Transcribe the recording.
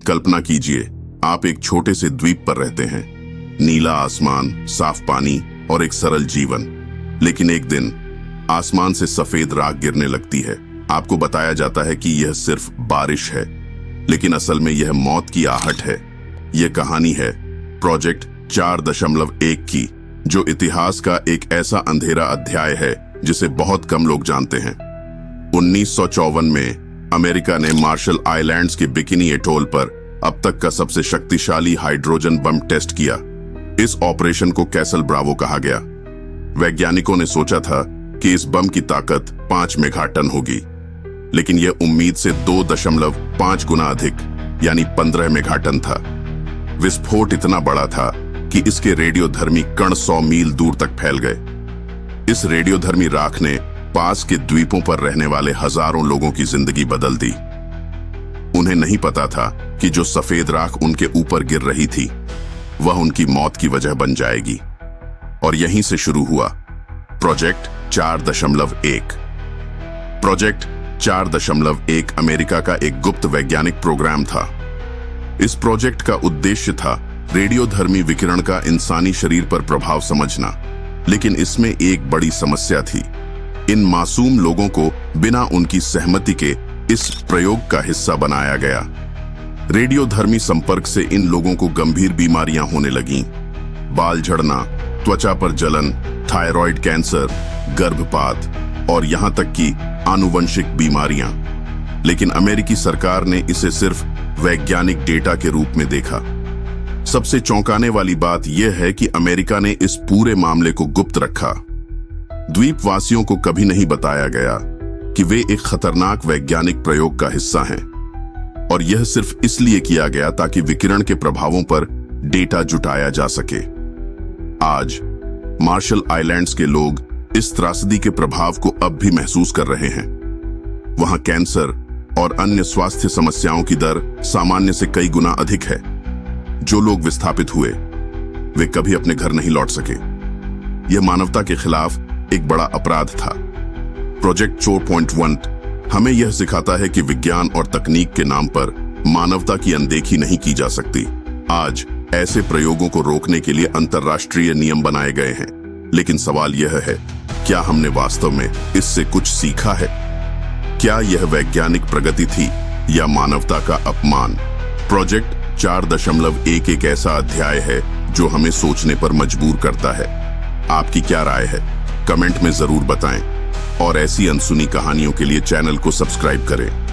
कल्पना कीजिए, आप एक छोटे से द्वीप पर रहते हैं। नीला आसमान, साफ पानी और एक सरल जीवन। लेकिन एक दिन आसमान से सफेद राख गिरने लगती है। आपको बताया जाता है कि यह सिर्फ बारिश है, लेकिन असल में यह मौत की आहट है। यह कहानी है प्रोजेक्ट 4.1 की, जो इतिहास का एक ऐसा अंधेरा अध्याय है जिसे बहुत कम लोग जानते हैं। 1954 में अमेरिका ने मार्शल आइलैंड्स के बिकिनी एटोल पर अब तक का सबसे शक्तिशाली हाइड्रोजन बम टेस्ट किया। इस ऑपरेशन को कैसल ब्रावो कहा गया। वैज्ञानिकों ने सोचा था कि इस बम की ताकत 5 मेगाटन होगी, लेकिन यह उम्मीद से 2.5 गुना अधिक यानी 15 मेगाटन था। विस्फोट इतना बड़ा था कि इसके रेडियोधर्मी कण 100 मील दूर तक फैल गए। इस रेडियोधर्मी राख ने पास के द्वीपों पर रहने वाले हजारों लोगों की जिंदगी बदल दी। उन्हें नहीं पता था कि जो सफेद राख उनके ऊपर गिर रही थी वह उनकी मौत की वजह बन जाएगी। और यहीं से शुरू हुआ प्रोजेक्ट 4.1। प्रोजेक्ट 4.1 अमेरिका का एक गुप्त वैज्ञानिक प्रोग्राम था। इस प्रोजेक्ट का उद्देश्य था रेडियोधर्मी विकिरण का इंसानी शरीर पर प्रभाव समझना। लेकिन इसमें एक बड़ी समस्या थी। इन मासूम लोगों को बिना उनकी सहमति के इस प्रयोग का हिस्सा बनाया गया। रेडियोधर्मी संपर्क से इन लोगों को गंभीर बीमारियां होने लगीं। बाल झड़ना, त्वचा पर जलन, थायराइड कैंसर, गर्भपात और यहां तक कि आनुवंशिक बीमारियां। लेकिन अमेरिकी सरकार ने इसे सिर्फ वैज्ञानिक डेटा के रूप में देखा। सबसे चौंकाने वाली बात यह है कि अमेरिका ने इस पूरे मामले को गुप्त रखा। द्वीपवासियों को कभी नहीं बताया गया कि वे एक खतरनाक वैज्ञानिक प्रयोग का हिस्सा हैं, और यह सिर्फ इसलिए किया गया ताकि विकिरण के प्रभावों पर डेटा जुटाया जा सके। आज मार्शल आइलैंड्स के लोग इस त्रासदी के प्रभाव को अब भी महसूस कर रहे हैं। वहां कैंसर और अन्य स्वास्थ्य समस्याओं की दर सामान्य से कई गुना अधिक है। जो लोग विस्थापित हुए वे कभी अपने घर नहीं लौट सके। यह मानवता के खिलाफ एक बड़ा अपराध था। प्रोजेक्ट 4.1 हमें यह सिखाता है कि विज्ञान और तकनीक के नाम पर मानवता की अनदेखी नहीं की जा सकती। आज ऐसे प्रयोगों को रोकने के लिए अंतर्राष्ट्रीय नियम बनाए गए हैं, लेकिन सवाल यह है, क्या हमने वास्तव में इससे कुछ सीखा है? क्या यह वैज्ञानिक प्रगति थी या मानवता का अपमान? प्रोजेक्ट 4.1 एक ऐसा अध्याय है जो हमें सोचने पर मजबूर करता है। आपकी क्या राय है? कमेंट में जरूर बताएं और ऐसी अनसुनी कहानियों के लिए चैनल को सब्सक्राइब करें।